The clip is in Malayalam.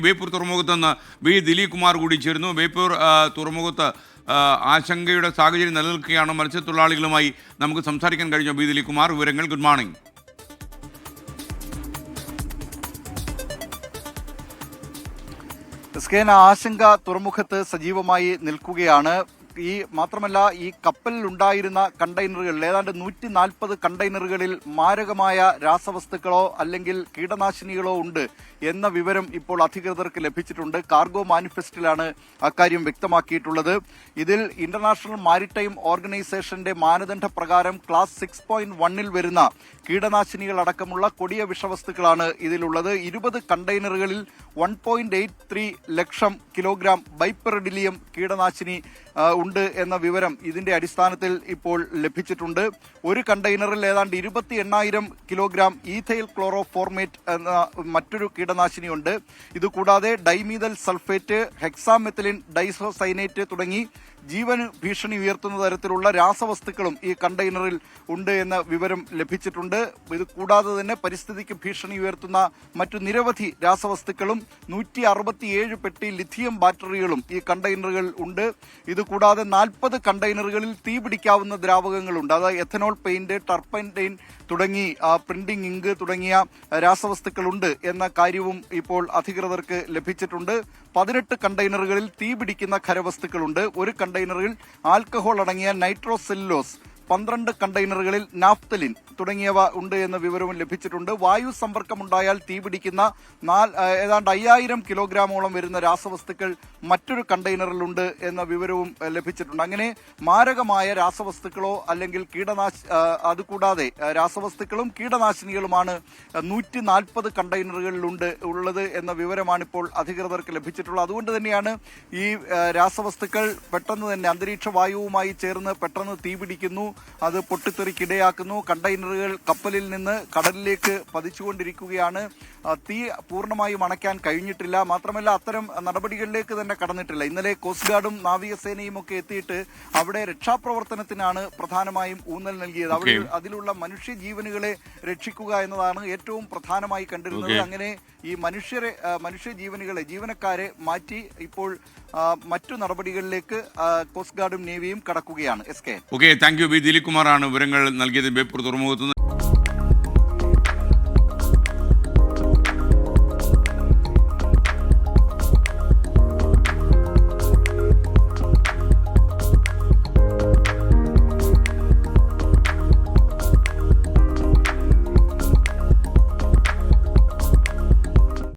ബേപ്പൂർ തുറമുഖത്ത് നിന്ന് ബി ദിലീപ് കുമാർ കൂടി ചേരുന്നു. ബേപ്പൂർ തുറമുഖത്ത് ആശങ്കയുടെ സാഹചര്യം നിലനിൽക്കുകയാണ്. മത്സ്യത്തൊഴിലാളികളുമായി നമുക്ക് സംസാരിക്കാൻ കഴിഞ്ഞു. ബി ദിലീപ് കുമാർ, വിവരങ്ങൾ. Good morning. ആശങ്ക തുറമുഖത്ത് സജീവമായി നിൽക്കുകയാണ്. മാത്രമല്ല ഈ കപ്പലിൽ ഉണ്ടായിരുന്ന കണ്ടെയ്നറുകളിൽ ഏതാണ്ട് 140 കണ്ടെയ്നറുകളിൽ മാരകമായ രാസവസ്തുക്കളോ അല്ലെങ്കിൽ കീടനാശിനികളോ ഉണ്ട് എന്ന വിവരം ഇപ്പോൾ അധികൃതർക്ക് ലഭിച്ചിട്ടുണ്ട്. കാർഗോ മാനിഫെസ്റ്റിലാണ് അക്കാര്യം വ്യക്തമാക്കിയിട്ടുള്ളത്. ഇതിൽ ഇന്റർനാഷണൽ മാരിടൈം ഓർഗനൈസേഷന്റെ മാനദണ്ഡ പ്രകാരം ക്ലാസ് 6.1 വരുന്ന കീടനാശിനികൾ അടക്കമുള്ള കൊടിയ വിഷവസ്തുക്കളാണ് ഇതിലുള്ളത്. 20 കണ്ടെയ്നറുകളിൽ 1.83 ലക്ഷം കിലോഗ്രാം ബൈപ്പെറിഡിലിയം കീടനാശിനി ഉണ്ട് എന്ന വിവരം ഇതിന്റെ അടിസ്ഥാനത്തിൽ ഇപ്പോൾ ലഭിച്ചിട്ടുണ്ട്. ഒരു കണ്ടെയ്നറിൽ ഏതാണ്ട് 28,000 കിലോഗ്രാം ഈഥൈൽ ക്ലോറോഫോർമേറ്റ് എന്ന മറ്റൊരു കീടനാശിനിയുണ്ട്. ഇതുകൂടാതെ ഡൈമീഥൽ സൾഫേറ്റ്, ഹെക്സാമെത്തിലിൻ ഡൈസോസൈനേറ്റ് തുടങ്ങി ജീവന് ഭീഷണി ഉയർത്തുന്ന തരത്തിലുള്ള രാസവസ്തുക്കളും ഈ കണ്ടെയ്നറിൽ ഉണ്ട് എന്ന വിവരം ലഭിച്ചിട്ടുണ്ട്. ഇത് കൂടാതെ തന്നെ പരിസ്ഥിതിക്ക് ഭീഷണി ഉയർത്തുന്ന മറ്റു നിരവധി രാസവസ്തുക്കളും 167 പെട്ടി ലിഥിയം ബാറ്ററികളും ഈ കണ്ടെയ്നറുകൾ ഉണ്ട്. ഇതുകൂടാതെ 40 കണ്ടെയ്നറുകളിൽ തീപിടിക്കാവുന്ന ദ്രാവകങ്ങളുണ്ട്. അതായത് എഥനോൾ പെയിന്റ്, ടർപ്പന്റൈൻ തുടങ്ങി പ്രിന്റിംഗ് ഇങ്ക് തുടങ്ങിയ രാസവസ്തുക്കളുണ്ട് എന്ന കാര്യവും ഇപ്പോൾ അധികൃതർക്ക് ലഭിച്ചിട്ടുണ്ട്. 18 കണ്ടെയ്നറുകളിൽ തീപിടിക്കുന്ന ഖരവസ്തുക്കളുണ്ട്. ഒരു കണ്ടെയ്നറിൽ ആൽക്കഹോൾ അടങ്ങിയ നൈട്രോസെല്ലുലോസ്, 12 കണ്ടെയ്നറുകളിൽ നാഫ്തലിൻ തുടങ്ങിയവ ഉണ്ട് എന്ന വിവരവും ലഭിച്ചിട്ടുണ്ട്. വായു സമ്പർക്കമുണ്ടായാൽ തീപിടിക്കുന്ന ഏതാണ്ട് 5000 കിലോഗ്രാമോളം വരുന്ന രാസവസ്തുക്കൾ മറ്റൊരു കണ്ടെയ്നറിലുണ്ട് എന്ന വിവരവും ലഭിച്ചിട്ടുണ്ട്. അങ്ങനെ മാരകമായ രാസവസ്തുക്കളോ അല്ലെങ്കിൽ അതുകൂടാതെ രാസവസ്തുക്കളും കീടനാശിനികളുമാണ് 140 കണ്ടെയ്നറുകളിലുണ്ട് ഉള്ളത് എന്ന വിവരമാണ് ഇപ്പോൾ അധികൃതർക്ക് ലഭിച്ചിട്ടുള്ളത്. അതുകൊണ്ട് തന്നെയാണ് ഈ രാസവസ്തുക്കൾ പെട്ടെന്ന് തന്നെ അന്തരീക്ഷ വായുവുമായി ചേർന്ന് പെട്ടെന്ന് തീപിടിക്കുന്നു, അത് പൊട്ടിത്തെറിക്കിടയാക്കുന്നു. കണ്ടെയ്നറുകൾ കപ്പലിൽ നിന്ന് കടലിലേക്ക് പതിച്ചുകൊണ്ടിരിക്കുകയാണ്. തീ പൂർണ്ണമായും അണയ്ക്കാൻ കഴിഞ്ഞിട്ടില്ല. മാത്രമല്ല അത്തരം നടപടികളിലേക്ക് തന്നെ കടന്നിട്ടില്ല. ഇന്നലെ കോസ്റ്റ് ഗാർഡും നാവികസേനയും ഒക്കെ എത്തിയിട്ട് അവിടെ രക്ഷാപ്രവർത്തനത്തിനാണ് പ്രധാനമായും ഊന്നൽ നൽകിയത്. അവിടെ അതിലുള്ള മനുഷ്യജീവനുകളെ രക്ഷിക്കുക എന്നതാണ് ഏറ്റവും പ്രധാനമായി കണ്ടിരുന്നത്. അങ്ങനെ ഈ ജീവനക്കാരെ മാറ്റി ഇപ്പോൾ മറ്റു നടപടികളിലേക്ക് കോസ്റ്റ് ഗാർഡും നേവിയും കടക്കുകയാണ്. Okay, thank you. B Dileep കുമാറാണ് വിവരങ്ങൾ നൽകിയത് ബേപ്പൂർ തുറമുഖത്ത്.